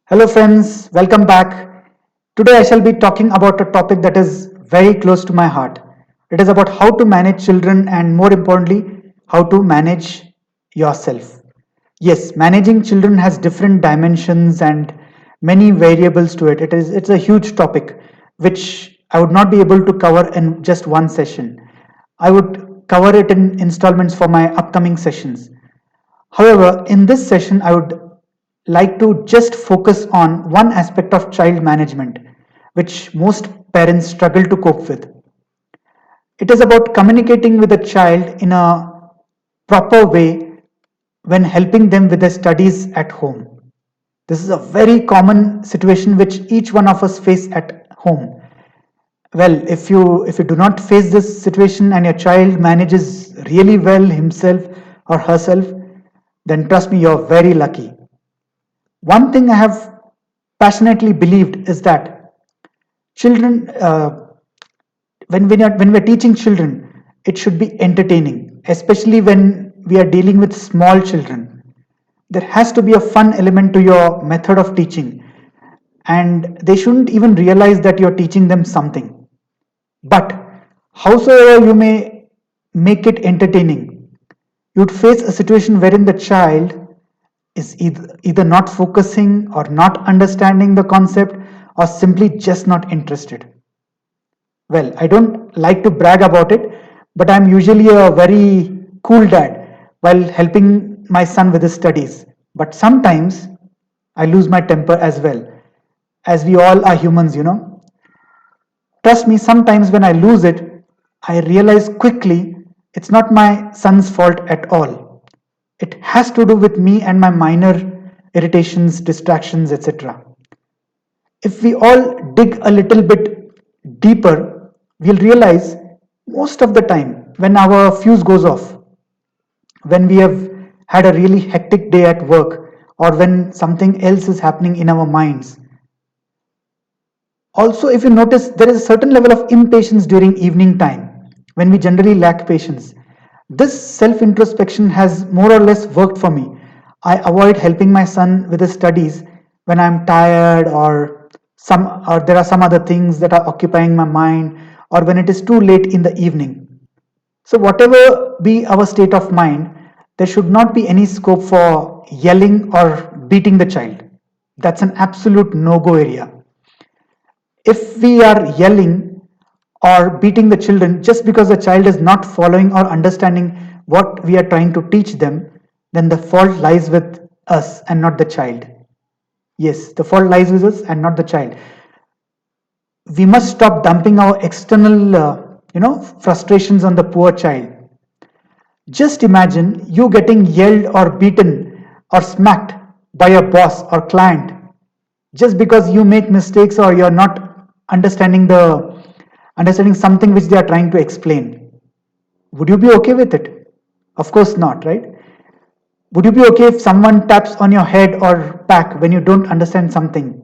Hello, friends, welcome back. Today, I shall be talking about a topic that is very close to my heart. It is about how to manage children and, more importantly, how to manage yourself. Yes, managing children has different dimensions and many variables to it. It's a huge topic which I would not be able to cover in just one session. I would cover it in installments for my upcoming sessions. However, in this session, I would like to just focus on one aspect of child management, which most parents struggle to cope with. It is about communicating with a child in a proper way when helping them with their studies at home. This is a very common situation which each one of us face at home. Well, if you do not face this situation and your child manages really well himself or herself, then trust me, you're very lucky. One thing I have passionately believed is that children, when we're teaching children, it should be entertaining, especially when we are dealing with small children. There has to be a fun element to your method of teaching, and they shouldn't even realize that you're teaching them something. But howsoever you may make it entertaining, you'd face a situation wherein the child is either not focusing or not understanding the concept or simply just not interested. Well, I don't like to brag about it, but I'm usually a very cool dad while helping my son with his studies. But sometimes I lose my temper as well, as we all are humans. Trust me, sometimes when I lose it, I realize quickly it's not my son's fault at all. It has to do with me and my minor irritations, distractions, etc. If we all dig a little bit deeper, we'll realize most of the time when our fuse goes off, when we have had a really hectic day at work, or when something else is happening in our minds. Also, if you notice, there is a certain level of impatience during evening time when we generally lack patience. This self introspection has more or less worked for me. I avoid helping my son with his studies when I'm tired or there are some other things that are occupying my mind or when it is too late in the evening. So, whatever be our state of mind, there should not be any scope for yelling or beating the child. That's an absolute no go area. If we are yelling or beating the children just because the child is not following or understanding what we are trying to teach them, then the fault lies with us and not the child. Yes, the fault lies with us and not the child. We must stop dumping our external, frustrations on the poor child. Just imagine you getting yelled or beaten or smacked by a boss or client just because you make mistakes or you're not understanding something which they are trying to explain. Would you be okay with it? Of course not, right? Would you be okay if someone taps on your head or back when you don't understand something?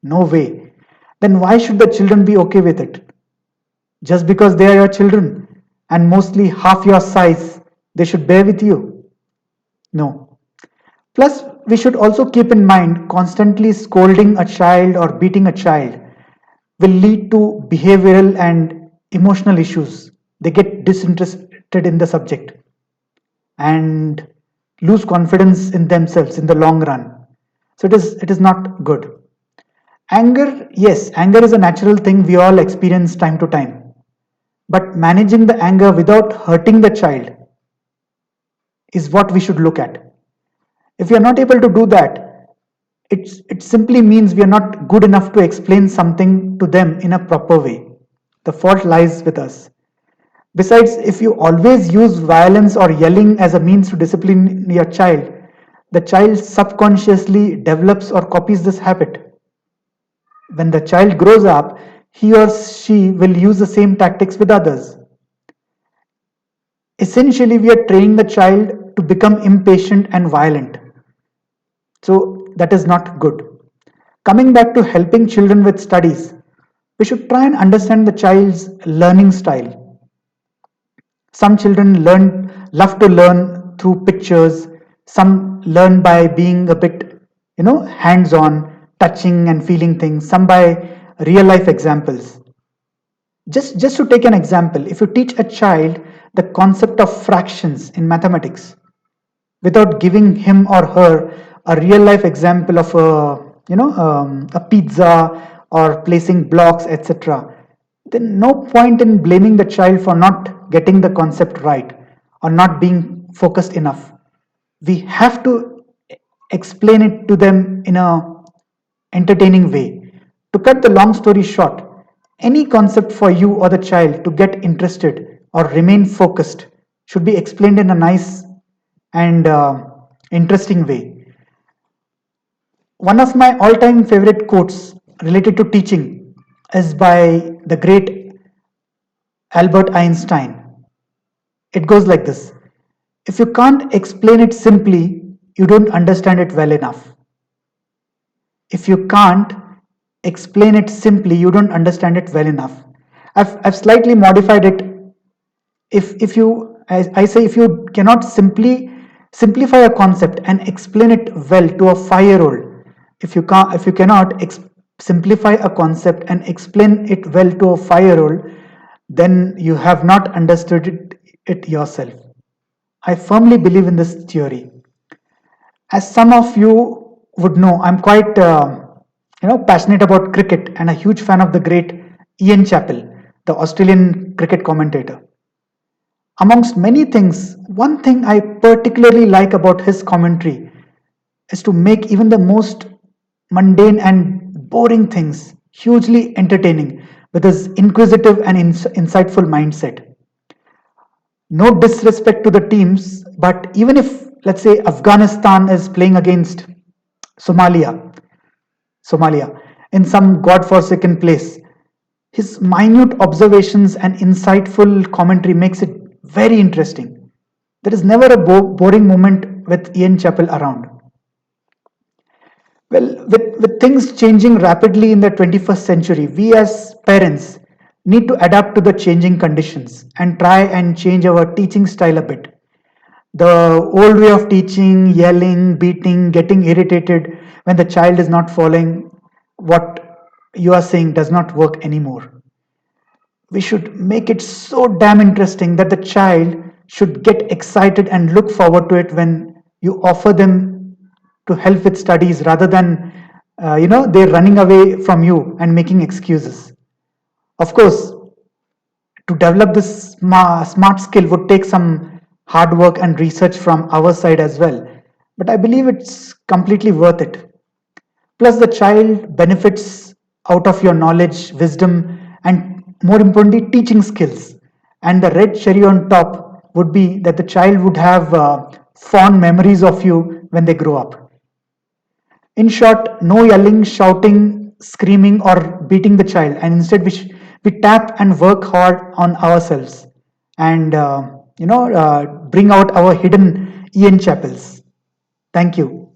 No way. Then why should the children be okay with it? Just because they are your children and mostly half your size, they should bear with you? No. Plus, we should also keep in mind constantly scolding a child or beating a child will lead to behavioral and emotional issues. They get disinterested in the subject and lose confidence in themselves in the long run. So it is not good. Anger, yes, anger is a natural thing we all experience time to time. But managing the anger without hurting the child is what we should look at. If we are not able to do that, it simply means we are not good enough to explain something to them in a proper way. The fault lies with us. Besides, if you always use violence or yelling as a means to discipline your child, the child subconsciously develops or copies this habit. When the child grows up, he or she will use the same tactics with others. Essentially, we are training the child to become impatient and violent. So, that is not good. Coming back to helping children with studies, we should try and understand the child's learning style. Some children love to learn through pictures. Some learn by being a bit, hands on. touching and feeling things, some by real life examples. Just to take an example, if you teach a child the concept of fractions in mathematics without giving him or her a real life example of a pizza or placing blocks, etc., then no point in blaming the child for not getting the concept right or not being focused enough. We have to explain it to them in a entertaining way. To cut the long story short, any concept for you or the child to get interested or remain focused should be explained in a nice and interesting way. One of my all time favorite quotes related to teaching is by the great Albert Einstein. It goes like this: if you can't explain it simply, you don't understand it well enough. If you can't explain it simply, you don't understand it well enough. I've slightly modified it. If you, I say, if you cannot simply simplify a concept and explain it well to a 5-year-old, if you cannot simplify a concept and explain it well to a 5-year-old, then you have not understood it yourself. I firmly believe in this theory. As some of you would know, I'm quite passionate about cricket and a huge fan of the great Ian Chappell, the Australian cricket commentator. Amongst many things, one thing I particularly like about his commentary is to make even the most mundane and boring things hugely entertaining with his inquisitive and insightful mindset. No disrespect to the teams, but even if, let's say, Afghanistan is playing against Somalia, Somalia in some godforsaken place, his minute observations and insightful commentary makes it very interesting. There is never a boring moment with Ian Chappell around. Well, with things changing rapidly in the 21st century, we as parents need to adapt to the changing conditions and try and change our teaching style a bit. The old way of teaching, yelling, beating, getting irritated when the child is not following what you are saying does not work anymore. We should make it so damn interesting that the child should get excited and look forward to it when you offer them to help with studies rather than they're running away from you and making excuses. Of course, to develop this smart skill would take some hard work and research from our side as well, but I believe it's completely worth it. Plus, the child benefits out of your knowledge, wisdom, and more importantly, teaching skills. And the red cherry on top would be that the child would have fond memories of you when they grow up. In short, no yelling, shouting, screaming, or beating the child, and instead we tap and work hard on ourselves and bring out our hidden Ian Chapels. Thank you.